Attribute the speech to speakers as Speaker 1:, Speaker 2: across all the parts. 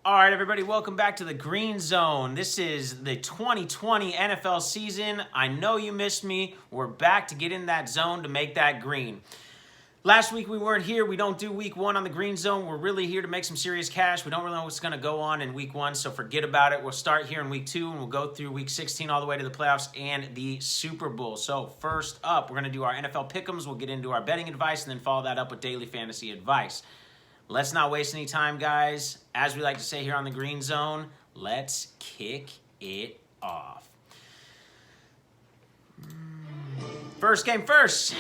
Speaker 1: All right, everybody, welcome back to the Green Zone. This is the 2020 NFL season. I know you missed me. We're back to get in that zone to make that green. Last week we weren't here. We don't do week one on the Green Zone. We're really here to make some serious cash. We don't really know what's going to go on in week one, so forget about it. We'll start here in week two, and we'll go through week 16 all the way to the playoffs and the Super Bowl. So first up, we're going to do our NFL pick'ems. We'll get into our betting advice, and then follow that up with daily fantasy advice. Let's not waste any time, guys. As we like to say here on the Green Zone, let's kick it off. First game first.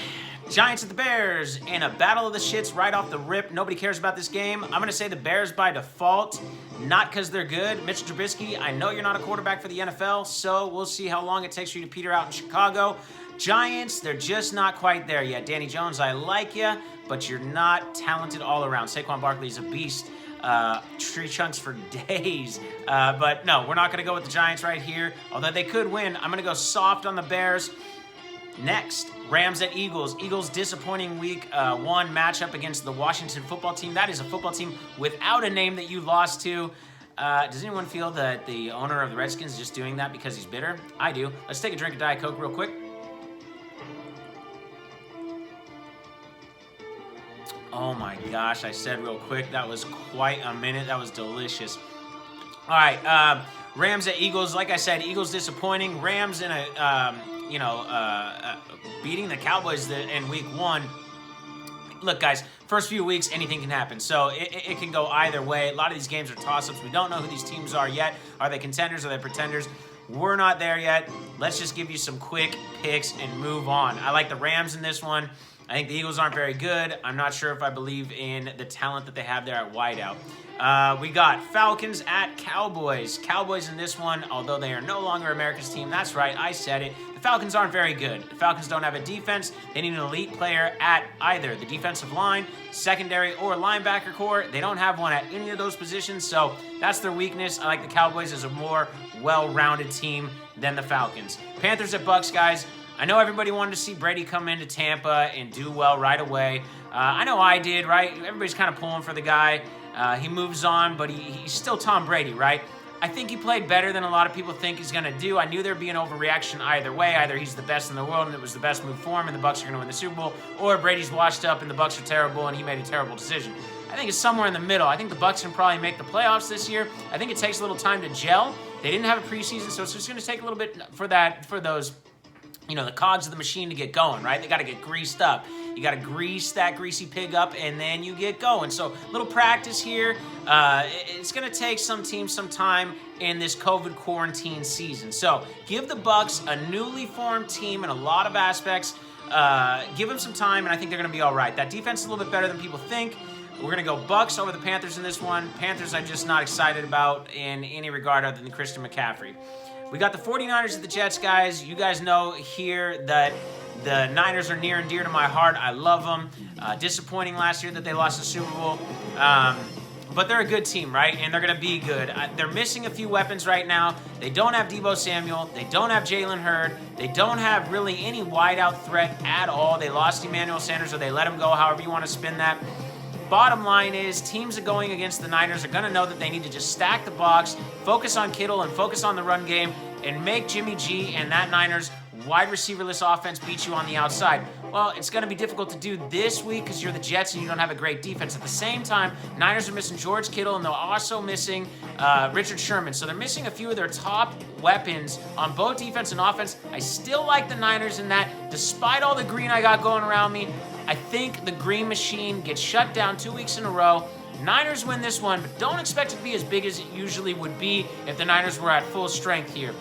Speaker 1: Giants at the Bears in a battle of the shits right off the rip. Nobody cares about this game. I'm going to say the Bears by default, not because they're good. Mitchell Trubisky, I know you're not a quarterback for the NFL, so we'll see how long it takes for you to peter out in Chicago. Giants, they're just not quite there yet. Danny Jones, I like you, but you're not talented all around. Saquon Barkley's a beast. Tree chunks for days. But no, we're not going to go with the Giants right here. Although they could win, I'm going to go soft on the Bears. Next, Rams at Eagles. Eagles disappointing week one matchup against the Washington football team. That is a football team without a name that you lost to. Does anyone feel that the owner of the Redskins is just doing that because he's bitter? I do. Let's take a drink of Diet Coke real quick. Oh my gosh, I said real quick. That was quite a minute. That was delicious. All right, Rams at Eagles. Like I said, Eagles disappointing. Rams in a, beating the Cowboys in week one. Look, guys, first few weeks, anything can happen. So it can go either way. A lot of these games are toss-ups. We don't know who these teams are yet. Are they contenders? Are they pretenders? We're not there yet. Let's just give you some quick picks and move on. I like the Rams in this one. I think the Eagles aren't very good. I'm not sure if I believe in the talent that they have there at wideout. We got Falcons at Cowboys. Cowboys in this one, although they are no longer America's team. That's right, I said it. The Falcons aren't very good. The Falcons don't have a defense. They need an elite player at either the defensive line, secondary, or linebacker core. They don't have one at any of those positions, so that's their weakness. I like the Cowboys as a more well-rounded team than the Falcons. Panthers at Bucks, guys. I know everybody wanted to see Brady come into Tampa and do well right away. I know I did, right? Everybody's kind of pulling for the guy. He moves on, but he's still Tom Brady, right? I think he played better than a lot of people think he's going to do. I knew there'd be an overreaction either way. Either he's the best in the world and it was the best move for him and the Bucs are going to win the Super Bowl, or Brady's washed up and the Bucs are terrible and he made a terrible decision. I think it's somewhere in the middle. I think the Bucs can probably make the playoffs this year. I think it takes a little time to gel. They didn't have a preseason, so it's just going to take a little bit for those, the cogs of the machine to get going, right? They got to get greased up. You got to grease that greasy pig up, and then you get going. So a little practice here. It's going to take some teams some time in this COVID quarantine season. So give the Bucs a newly formed team in a lot of aspects. Give them some time, and I think they're going to be all right. That defense is a little bit better than people think. We're going to go Bucs over the Panthers in this one. Panthers I'm just not excited about in any regard other than Christian McCaffrey. We got the 49ers at the Jets, guys. You guys know here that the Niners are near and dear to my heart. I love them. Disappointing last year that they lost the Super Bowl. But they're a good team, right? And they're going to be good. They're missing a few weapons right now. They don't have Deebo Samuel. They don't have Jalen Hurd. They don't have really any wideout threat at all. They lost Emmanuel Sanders, or they let him go, however you want to spin that. Bottom line is, teams that are going against the Niners are going to know that they need to just stack the box, focus on Kittle, and focus on the run game, and make Jimmy G and that Niners wide receiverless offense beat you on the outside. Well, it's going to be difficult to do this week because you're the Jets and you don't have a great defense. At the same time, Niners are missing George Kittle, and they're also missing Richard Sherman. So they're missing a few of their top weapons on both defense and offense. I still like the Niners in that. Despite all the green I got going around me, I think the green machine gets shut down 2 weeks in a row. Niners win this one, but don't expect it to be as big as it usually would be if the Niners were at full strength here.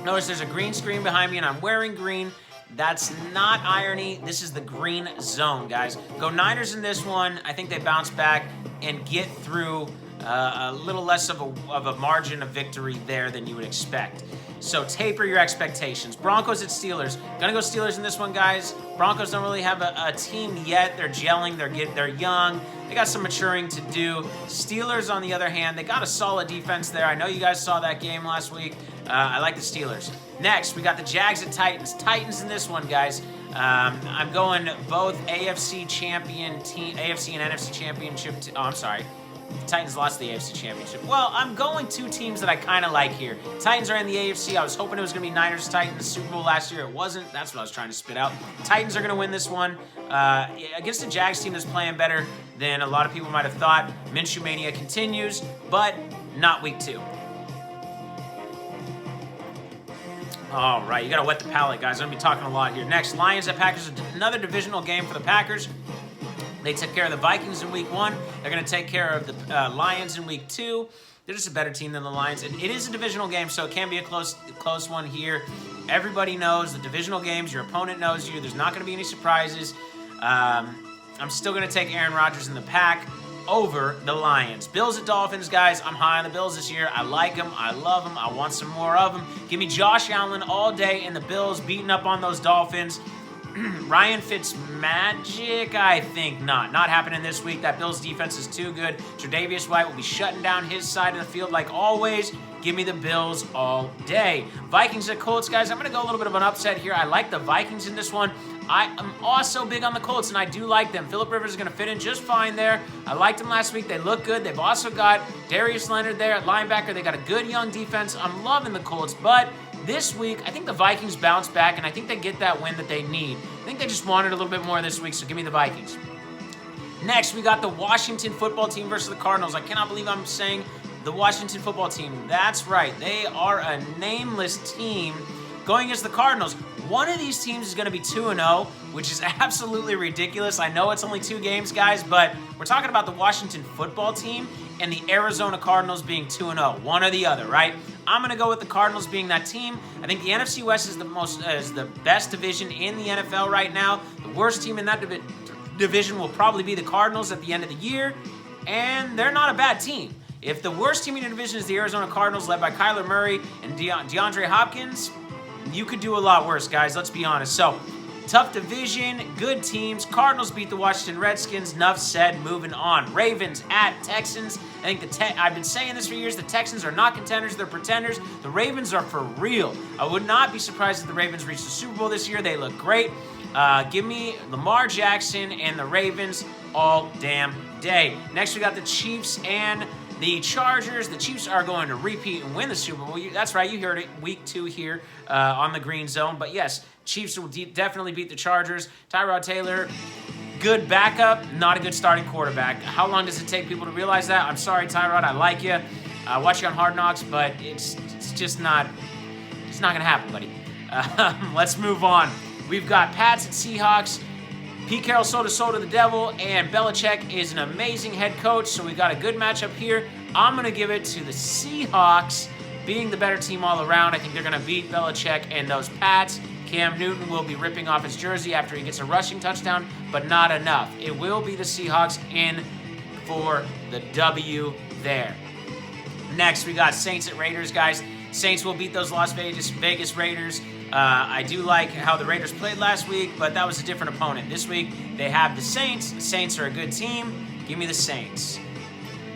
Speaker 1: Notice there's a green screen behind me, and I'm wearing green. That's not irony. This is the Green Zone, guys. Go Niners in this one. I think they bounce back and get through a little less of a margin of victory there than you would expect. So taper your expectations. Broncos at Steelers. Gonna go Steelers in this one, guys. Broncos don't really have a team yet. They're gelling. They're young. They got some maturing to do. Steelers, on the other hand, they got a solid defense there. I know you guys saw that game last week. I like the Steelers. Next, we got the Jags at Titans. Titans in this one, guys. I'm going both AFC and NFC championship. The Titans lost the AFC Championship. Well, I'm going two teams that I kind of like here. Titans are in the AFC. I was hoping it was going to be Niners-Titans Super Bowl last year. It wasn't. That's what I was trying to spit out. Titans are going to win this one against the Jags team that's playing better than a lot of people might have thought. Minshew Mania continues, but not week 2. All right, you got to wet the palate, guys. I'm going to be talking a lot here. Next, Lions at Packers, another divisional game for the Packers. They took care of the Vikings in week 1. They're going to take care of the Lions in week 2. They're just a better team than the Lions. And it is a divisional game, so it can be a close one here. Everybody knows the divisional games. Your opponent knows you. There's not going to be any surprises. I'm still going to take Aaron Rodgers in the Pack over the Lions. Bills at Dolphins, guys. I'm high on the Bills this year. I like them. I love them. I want some more of them. Give me Josh Allen all day and the Bills beating up on those Dolphins. Ryan Fitzmagic, I think not. Not happening this week. That Bills defense is too good. Tre'Davious White will be shutting down his side of the field like always. Give me the Bills all day. Vikings at Colts, guys. I'm going to go a little bit of an upset here. I like the Vikings in this one. I am also big on the Colts, and I do like them. Phillip Rivers is going to fit in just fine there. I liked them last week. They look good. They've also got Darius Leonard there at linebacker. They got a good young defense. I'm loving the Colts, but this week, I think the Vikings bounce back, and I think they get that win that they need. I think they just wanted a little bit more this week, so give me the Vikings. Next, we got the Washington football team versus the Cardinals. I cannot believe I'm saying the Washington football team. That's right. They are a nameless team going against the Cardinals. One of these teams is going to be 2-0, which is absolutely ridiculous. I know it's only 2 games, guys, but we're talking about the Washington football team and the Arizona Cardinals being 2-0. One or the other, right? I'm going to go with the Cardinals being that team. I think the NFC West is the best division in the NFL right now. The worst team in that division will probably be the Cardinals at the end of the year, and they're not a bad team. If the worst team in the division is the Arizona Cardinals, led by Kyler Murray and DeAndre Hopkins, you could do a lot worse, guys. Let's be honest. So, tough division, good teams. Cardinals beat the Washington Redskins. Enough said. Moving on. Ravens at Texans. I think I've been saying this for years. The Texans are not contenders. They're pretenders. The Ravens are for real. I would not be surprised if the Ravens reach the Super Bowl this year. They look great. Give me Lamar Jackson and the Ravens all damn day. Next, we got the Chiefs and the Chargers. The Chiefs are going to repeat and win the Super Bowl. That's right. You heard it. Week 2 here on the Green Zone. But yes, Chiefs will definitely beat the Chargers. Tyrod Taylor, good backup, not a good starting quarterback. How long does it take people to realize that? I'm sorry, Tyrod. I like you. I watch you on Hard Knocks, but it's just not. It's not going to happen, buddy. Let's move on. We've got Pats and Seahawks. Pete Carroll sold his soul to the devil, and Belichick is an amazing head coach, so we've got a good matchup here. I'm going to give it to the Seahawks, being the better team all around. I think they're going to beat Belichick and those Pats. Cam Newton will be ripping off his jersey after he gets a rushing touchdown, but not enough. It will be the Seahawks in for the W there. Next, we got Saints at Raiders, guys. Saints will beat those Las Vegas Raiders. I do like how the Raiders played last week, but that was a different opponent. This week, they have the Saints. The Saints are a good team. Give me the Saints.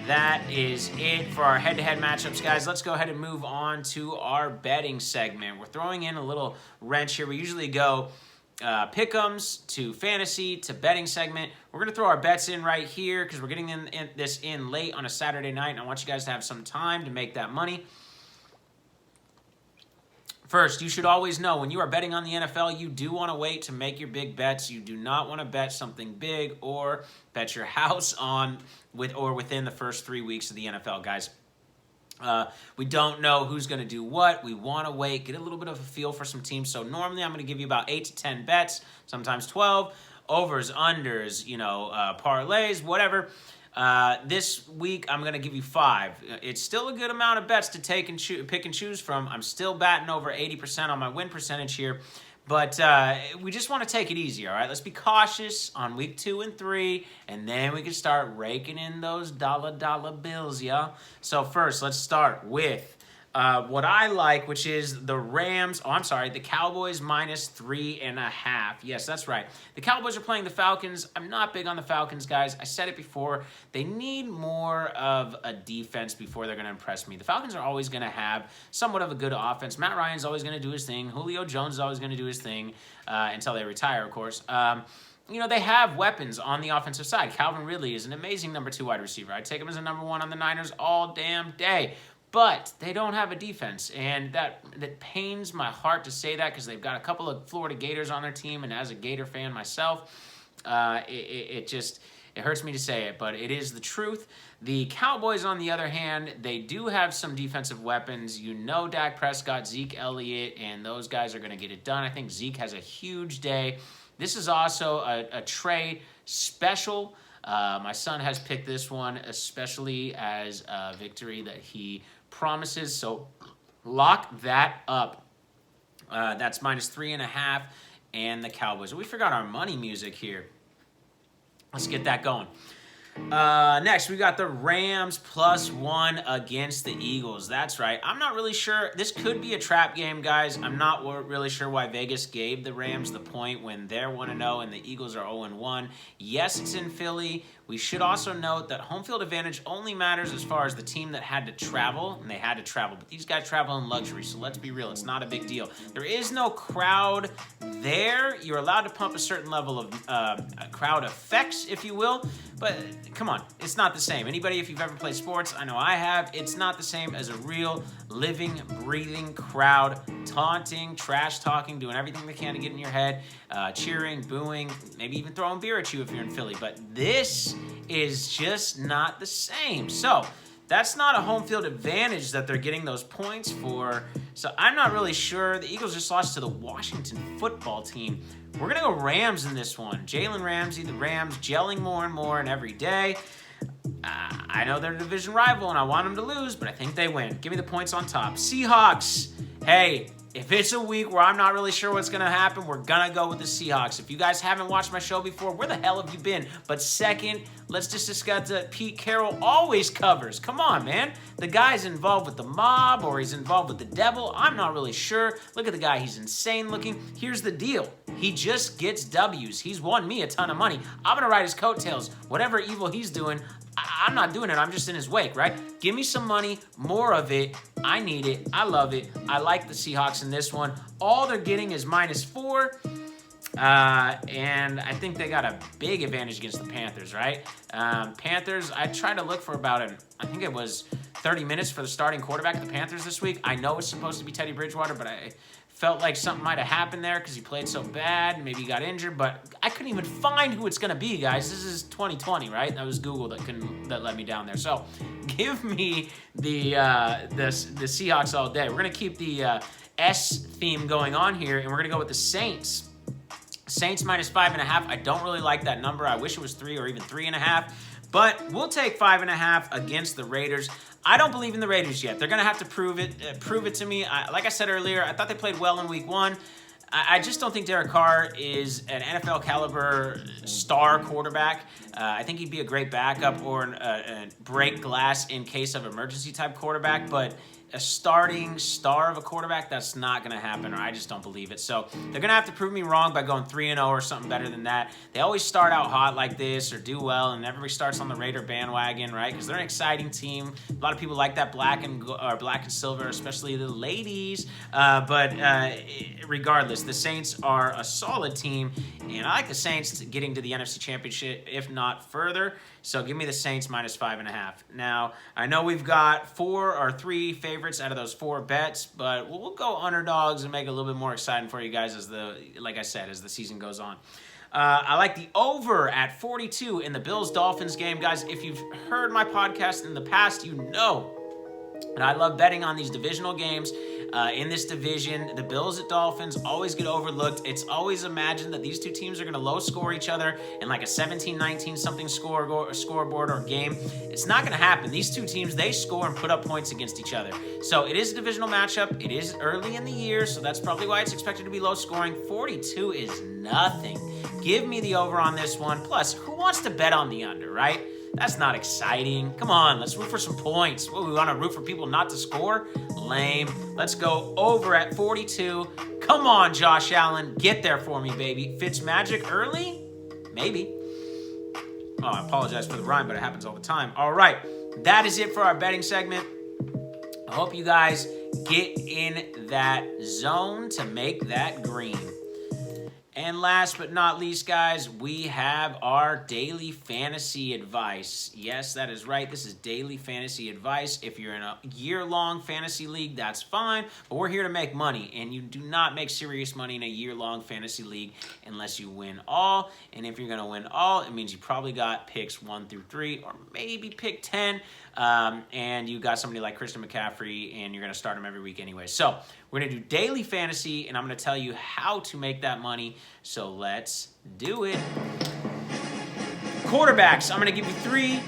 Speaker 1: That is it for our head-to-head matchups, guys. Let's go ahead and move on to our betting segment. We're throwing in a little wrench here. We usually go pick'ems to fantasy to betting segment. We're going to throw our bets in right here because we're getting this in late on a Saturday night, and I want you guys to have some time to make that money. First, you should always know when you are betting on the NFL, you do want to wait to make your big bets. You do not want to bet something big or bet your house on within the first 3 weeks of the NFL, guys. We don't know who's going to do what. We want to wait, get a little bit of a feel for some teams. So normally I'm going to give you about 8 to 10 bets, sometimes 12, overs, unders, parlays, whatever. This week, I'm going to give you 5. It's still a good amount of bets to take and pick and choose from. I'm still batting over 80% on my win percentage here. But we just want to take it easy, all right? Let's be cautious on week 2 and 3, and then we can start raking in those dollar bills, y'all. So first, let's start with what I like, which is the the Cowboys minus 3.5. Yes, that's right. The Cowboys are playing the Falcons. I'm not big on the Falcons, guys. I said it before. They need more of a defense before they're going to impress me. The Falcons are always going to have somewhat of a good offense. Matt Ryan's always going to do his thing. Julio Jones is always going to do his thing until they retire, of course. they have weapons on the offensive side. Calvin Ridley is an amazing number 2 wide receiver. I'd take him as a number 1 on the Niners all damn day. But they don't have a defense, and that pains my heart to say that because they've got a couple of Florida Gators on their team, and as a Gator fan myself, it hurts me to say it, but it is the truth. The Cowboys, on the other hand, they do have some defensive weapons. Dak Prescott, Zeke Elliott, and those guys are going to get it done. I think Zeke has a huge day. This is also a Trey special. My son has picked this one especially as a victory that he promises. So lock that up. That's -3.5 and the Cowboys. We forgot our money music here. Let's get that going. Next, we got the Rams +1 against the Eagles. That's right. I'm not really sure. This could be a trap game, guys. I'm not really sure why Vegas gave the Rams the point when they're 1-0 and the Eagles are 0-1. Yes, it's in Philly. We should also note that home field advantage only matters as far as the team that had to travel, and they had to travel. But these guys travel in luxury, so let's be real. It's not a big deal. There is no crowd there. You're allowed to pump a certain level of crowd effects, if you will. But come on, it's not the same. Anybody, if you've ever played sports, I know I have, it's not the same as a real, living, breathing crowd, taunting, trash talking, doing everything they can to get in your head, cheering, booing, maybe even throwing beer at you if you're in Philly. But this is just not the same. So that's not a home field advantage that they're getting those points for. So I'm not really sure. The Eagles just lost to the Washington football team. We're going to go Rams in this one. Jalen Ramsey, the Rams, gelling more and more and every day. I know they're a division rival, and I want them to lose, but I think they win. Give me the points on top. Seahawks. Hey, if it's a week where I'm not really sure what's going to happen, we're going to go with the Seahawks. If you guys haven't watched my show before, where the hell have you been? But second, let's just discuss that Pete Carroll always covers. Come on, man. The guy's involved with the mob or he's involved with the devil. I'm not really sure. Look at the guy. He's insane looking. Here's the deal. He just gets W's. He's won me a ton of money. I'm going to ride his coattails. Whatever evil he's doing, I'm not doing it. I'm just in his wake, right? Give me some money, more of it. I need it. I love it. I like the Seahawks in this one. All they're getting is -4. And I think they got a big advantage against the Panthers, right? Panthers, I tried to look for about I think it was 30 minutes for the starting quarterback of the Panthers this week. I know it's supposed to be Teddy Bridgewater, but I felt like something might have happened there because he played so bad. Maybe he got injured, but I couldn't even find who it's going to be, guys. This is 2020, right? That was Google that let me down there. So give me the Seahawks all day. We're going to keep the S theme going on here, and we're going to go with the Saints. Saints -5.5. I don't really like that number. I wish it was 3 or even 3.5. But we'll take 5.5 against the Raiders. I don't believe in the Raiders yet. They're going to have to prove it to me. Like I said earlier, I thought they played well in week 1. I just don't think Derek Carr is an NFL caliber star quarterback. I think he'd be a great backup or a break glass in case of emergency type quarterback, but a starting star of a quarterback, that's not going to happen, or I just don't believe it. So they're going to have to prove me wrong by going 3-0 or something better than that. They always start out hot like this or do well, and everybody starts on the Raider bandwagon, right? Because they're an exciting team. A lot of people like that black and silver, especially the ladies. But regardless, the Saints are a solid team, and I like the Saints getting to the NFC Championship, if not further. So give me the Saints -5.5. Now, I know we've got 4 or 3 favorites out of those 4 bets, but we'll go underdogs and make it a little bit more exciting for you guys as the season goes on. I like the over at 42 in the Bills-Dolphins game. Guys, if you've heard my podcast in the past, you know and I love betting on these divisional games. In this division, the Bills at Dolphins always get overlooked. It's always imagined that these two teams are going to low score each other in like a 17-19 something scoreboard or game. It's not going to happen. These two teams, they score and put up points against each other. So it is a divisional matchup. It is early in the year, so that's probably why it's expected to be low scoring. 42 is nothing. Give me the over on this one. Plus, who wants to bet on the under, right? That's not exciting. Come on, let's root for some points. What, we want to root for people not to score? Lame. Let's go over at 42. Come on, Josh Allen. Get there for me, baby. Fitzmagic early? Maybe. Oh, I apologize for the rhyme, but it happens all the time. All right, that is it for our betting segment. I hope you guys get in that zone to make that green. And last but not least, guys, we have our daily fantasy advice. Yes, that is right. This is daily fantasy advice. If you're in a year-long fantasy league, that's fine. But we're here to make money, and you do not make serious money in a year-long fantasy league unless you win all. And if you're going to win all, it means you probably got picks 1 through 3, or maybe pick 10. And you got somebody like Christian McCaffrey, and you're going to start him every week anyway. So we're going to do daily fantasy, and I'm going to tell you how to make that money. So let's do it. Quarterbacks. I'm going to give you 3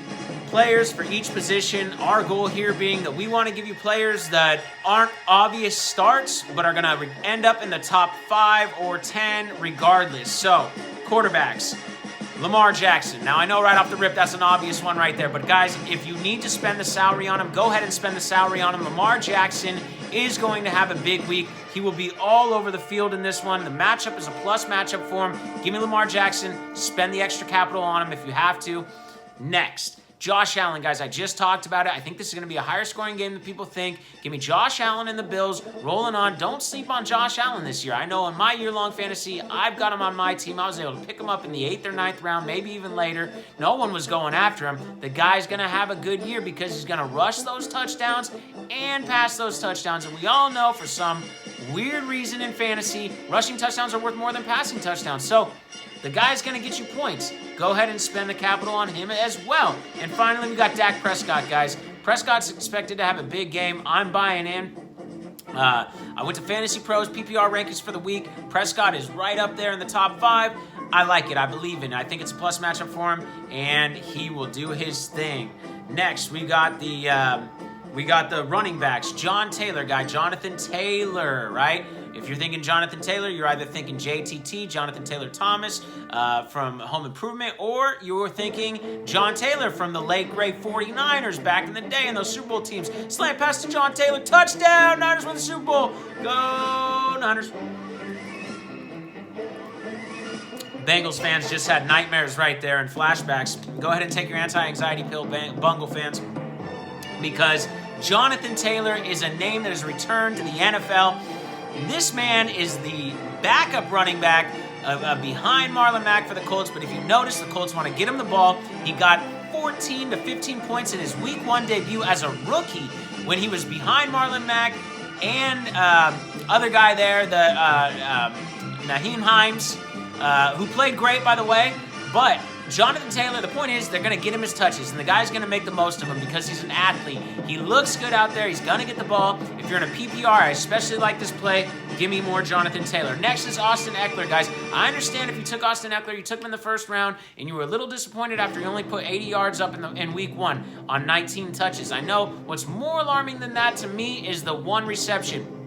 Speaker 1: players for each position. Our goal here being that we want to give you players that aren't obvious starts, but are going to end up in the top 5 or 10 regardless. So, quarterbacks. Lamar Jackson. Now, I know right off the rip that's an obvious one right there, but guys, if you need to spend the salary on him, go ahead and spend the salary on him. Lamar Jackson is going to have a big week. He will be all over the field in this one. The matchup is a plus matchup for him. Give me Lamar Jackson. Spend the extra capital on him if you have to. Next, Josh Allen, guys, I just talked about it. I think this is going to be a higher scoring game than people think. Give me Josh Allen and the Bills rolling on. Don't sleep on Josh Allen this year. I know in my year-long fantasy, I've got him on my team. I was able to pick him up in the 8th or 9th round, maybe even later. No one was going after him. The guy's going to have a good year because he's going to rush those touchdowns and pass those touchdowns. And we all know for some weird reason in fantasy, rushing touchdowns are worth more than passing touchdowns. So the guy's going to get you points. Go ahead and spend the capital on him as well. And finally, we got Dak Prescott, guys. Prescott's expected to have a big game. I'm buying in. I went to Fantasy Pros PPR rankings for the week. Prescott is right up there in the top 5. I like it. I believe in it. I think it's a plus matchup for him, and he will do his thing. Next, we got the running backs. John Taylor, Jonathan Taylor, right? If you're thinking Jonathan Taylor, you're either thinking JTT, Jonathan Taylor Thomas from Home Improvement, or you're thinking John Taylor from the late great 49ers back in the day in those Super Bowl teams. Slant pass to John Taylor, touchdown! Niners win the Super Bowl. Go Niners! Bengals fans just had nightmares right there and flashbacks. Go ahead and take your anti-anxiety pill, Bungle fans, because Jonathan Taylor is a name that has returned to the NFL. This man is the backup running back behind Marlon Mack for the Colts, but if you notice, the Colts want to get him the ball. He got 14 to 15 points in his Week 1 debut as a rookie when he was behind Marlon Mack and other guy there, Nyheim Hines, who played great, by the way, but Jonathan Taylor, the point is, they're going to get him his touches, and the guy's going to make the most of him because he's an athlete. He looks good out there. He's going to get the ball. If you're in a PPR, I especially like this play. Give me more Jonathan Taylor. Next is Austin Eckler, guys. I understand if you took Austin Eckler, you took him in the first round, and you were a little disappointed after he only put 80 yards up in Week 1 on 19 touches. I know what's more alarming than that to me is the 1 reception.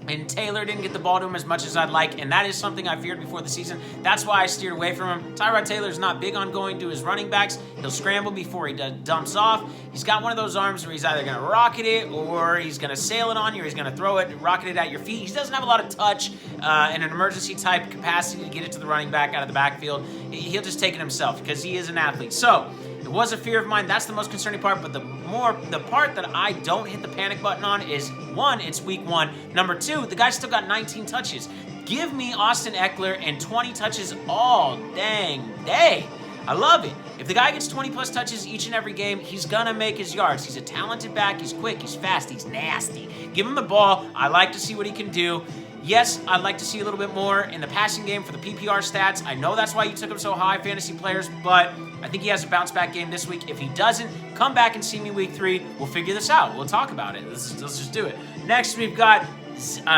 Speaker 1: And Taylor didn't get the ball to him as much as I'd like, and that is something I feared before the season. That's why I steered away from him. Tyrod Taylor's not big on going to his running backs. He'll scramble before he dumps off. He's got one of those arms where he's either going to rocket it or he's going to sail it on you or he's going to throw it, rocket it at your feet. He doesn't have a lot of touch in an emergency type capacity to get it to the running back out of the backfield. He'll just take it himself because he is an athlete. So it was a fear of mine. That's the most concerning part. But the part that I don't hit the panic button on is, 1, it's Week 1. Number 2, the guy still got 19 touches. Give me Austin Eckler and 20 touches all dang day. I love it. If the guy gets 20-plus touches each and every game, he's going to make his yards. He's a talented back. He's quick. He's fast. He's nasty. Give him the ball. I like to see what he can do. Yes, I'd like to see a little bit more in the passing game for the PPR stats. I know that's why you took him so high, fantasy players, but I think he has a bounce-back game this week. If he doesn't, come back and see me Week 3. We'll figure this out. We'll talk about it. Let's just do it. Next, we've got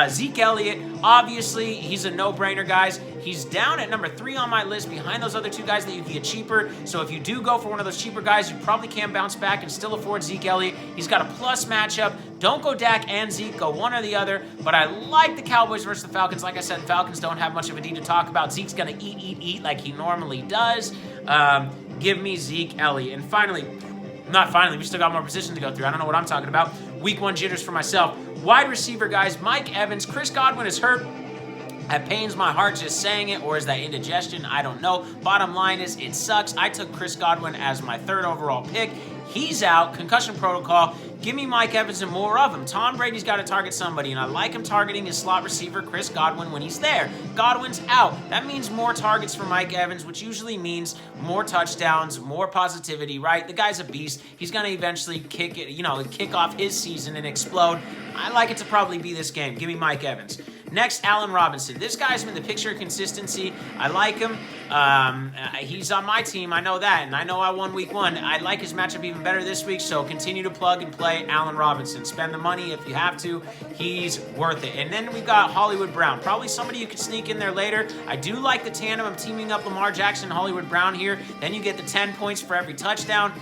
Speaker 1: Zeke Elliott. Obviously, he's a no-brainer, guys. He's down at number 3 on my list behind those other 2 guys that you can get cheaper. So if you do go for one of those cheaper guys, you probably can bounce back and still afford Zeke Elliott. He's got a plus matchup. Don't go Dak and Zeke. Go one or the other. But I like the Cowboys versus the Falcons. Like I said, Falcons don't have much of a need to talk about. Zeke's going to eat like he normally does. Give me Zeke Elliott. And finally, we still got more positions to go through. I don't know what I'm talking about. Week 1 jitters for myself. Wide receiver, guys, Mike Evans. Chris Godwin is hurt. That pains my heart just saying it, or is that indigestion? I don't know. Bottom line is, it sucks. I took Chris Godwin as my 3rd overall pick. He's out. Concussion protocol. Give me Mike Evans and more of him. Tom Brady's got to target somebody, and I like him targeting his slot receiver, Chris Godwin, when he's there. Godwin's out. That means more targets for Mike Evans, which usually means more touchdowns, more positivity, right? The guy's a beast. He's going to eventually kick off his season and explode. I like it to probably be this game. Give me Mike Evans. Next, Allen Robinson. This guy's been the picture of consistency. I like him. He's on my team. I know that, and I know I won week 1. I like his matchup even better this week, so continue to plug and play Allen Robinson. Spend the money if you have to. He's worth it. And then we've got Hollywood Brown. Probably somebody you could sneak in there later. I do like the tandem of teaming up Lamar Jackson and Hollywood Brown here. Then you get the 10 points for every touchdown.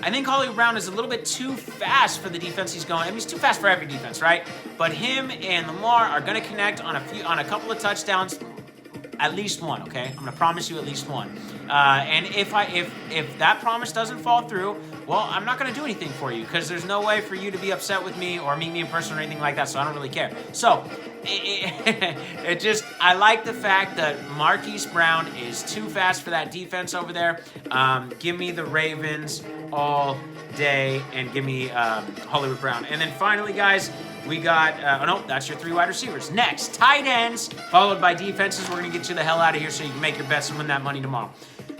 Speaker 1: I think Hollywood Brown is a little bit too fast for the defense he's going. I mean, he's too fast for every defense, right? But him and Lamar are going to connect on a couple of touchdowns, at least one. Okay, I'm going to promise you at least one. And if that promise doesn't fall through, well, I'm not going to do anything for you because there's no way for you to be upset with me or meet me in person or anything like that. So I don't really care. So I like the fact that Marquise Brown is too fast for that defense over there. Give me the Ravens all day and give me Hollywood Brown. And then finally, guys, we got, that's your 3 wide receivers. Next, tight ends, followed by defenses. We're going to get you the hell out of here so you can make your bets and win that money tomorrow.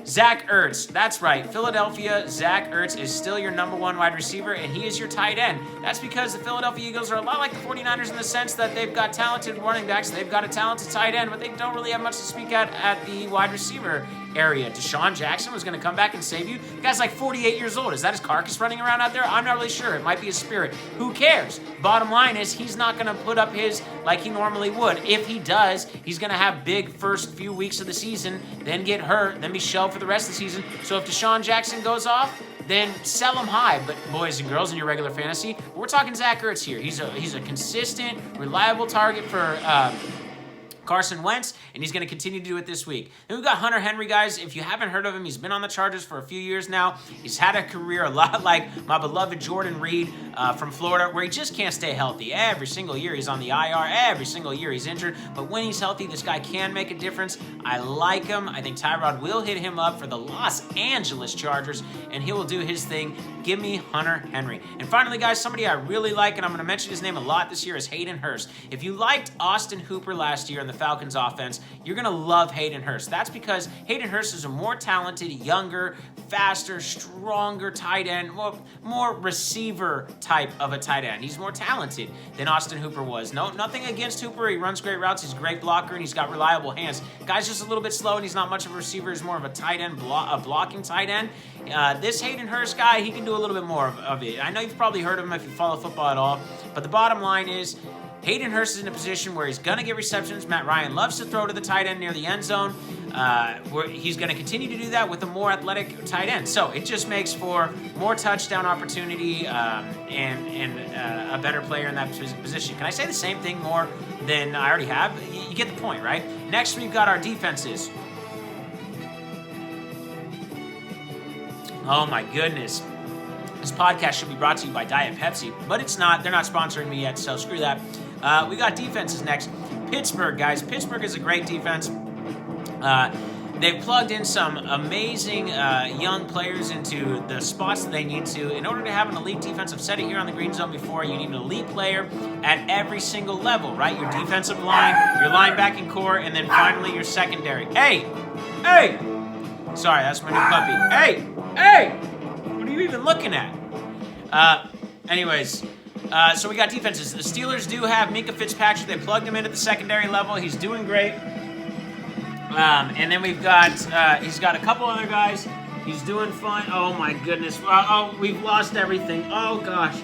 Speaker 1: Zach Ertz, that's right. Philadelphia, Zach Ertz is still your number 1 wide receiver, and he is your tight end. That's because the Philadelphia Eagles are a lot like the 49ers in the sense that they've got talented running backs, they've got a talented tight end, but they don't really have much to speak at the wide receiver area. Deshaun Jackson was going to come back and save you. The guy's like 48 years old. Is that his carcass running around out there? I'm not really sure. It might be his spirit. Who cares? Bottom line is he's not going to put up his like he normally would. If he does, he's going to have big first few weeks of the season, then get hurt, then be shelved for the rest of the season. So if Deshaun Jackson goes off, then sell him high. But boys and girls in your regular fantasy, we're talking Zach Ertz here. He's a consistent, reliable target for Carson Wentz, and he's going to continue to do it this week. Then we've got Hunter Henry, guys. If you haven't heard of him, he's been on the Chargers for a few years now. He's had a career a lot like my beloved Jordan Reed from Florida, where he just can't stay healthy. Every single year he's on the IR. Every single year he's injured. But when he's healthy, this guy can make a difference. I like him. I think Tyrod will hit him up for the Los Angeles Chargers, and he will do his thing. Give me Hunter Henry. And finally, guys, somebody I really like, and I'm going to mention his name a lot this year, is Hayden Hurst. If you liked Austin Hooper last year in the Falcons offense, you're going to love Hayden Hurst. That's because Hayden Hurst is a more talented, younger, faster, stronger tight end, more receiver type of a tight end. He's more talented than Austin Hooper was. Nothing against Hooper. He runs great routes. He's a great blocker, and he's got reliable hands. Guy's just a little bit slow, and he's not much of a receiver. He's more of a tight end, a blocking tight end. This Hayden Hurst guy, he can do a little bit more of it. I know you've probably heard of him if you follow football at all, but the bottom line is Hayden Hurst is in a position where he's going to get receptions. Matt Ryan loves to throw to the tight end near the end zone. Where he's going to continue to do that with a more athletic tight end. So it just makes for more touchdown opportunity and a better player in that position. Can I say the same thing more than I already have? You get the point, right? Next, we've got our defenses. Oh my goodness. This podcast should be brought to you by Diet Pepsi, but it's not. They're not sponsoring me yet, so screw that. We got defenses next. Pittsburgh, guys. Pittsburgh is a great defense. They've plugged in some amazing young players into the spots that they need to. In order to have an elite defense, I've said it here on the Green Zone before, you need an elite player at every single level, right? Your defensive line, your linebacking core, and then finally your secondary. Hey! Sorry, that's my new puppy. Hey! What are you even looking at? So we got defenses. The Steelers do have Minkah Fitzpatrick. They plugged him in at the secondary level. He's doing great. And then we've got, he's got a couple other guys. He's doing fine. Oh my goodness. We've lost everything. Oh gosh.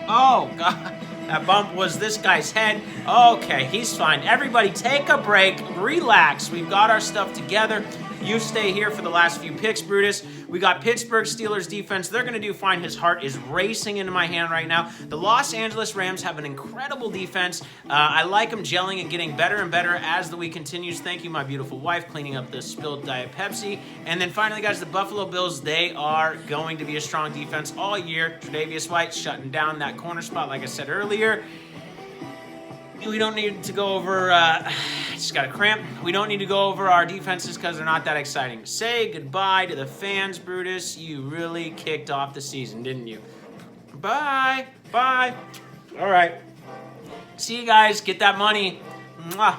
Speaker 1: Oh God. That bump was this guy's head. Okay, he's fine. Everybody take a break. Relax. We've got our stuff together. You stay here for the last few picks, Brutus. We got Pittsburgh Steelers defense. They're going to do fine. His heart is racing into my hand right now. The Los Angeles Rams have an incredible defense. I like them gelling and getting better and better as the week continues. Thank you, my beautiful wife, cleaning up the spilled Diet Pepsi. And then finally, guys, the Buffalo Bills, they are going to be a strong defense all year. Tre'Davious White shutting down that corner spot, like I said earlier. We don't need to go over, just got a cramp. We don't need to go over our defenses because they're not that exciting. Say goodbye to the fans, Brutus. You really kicked off the season, didn't you? Bye. Bye. All right. See you guys. Get that money. Mwah.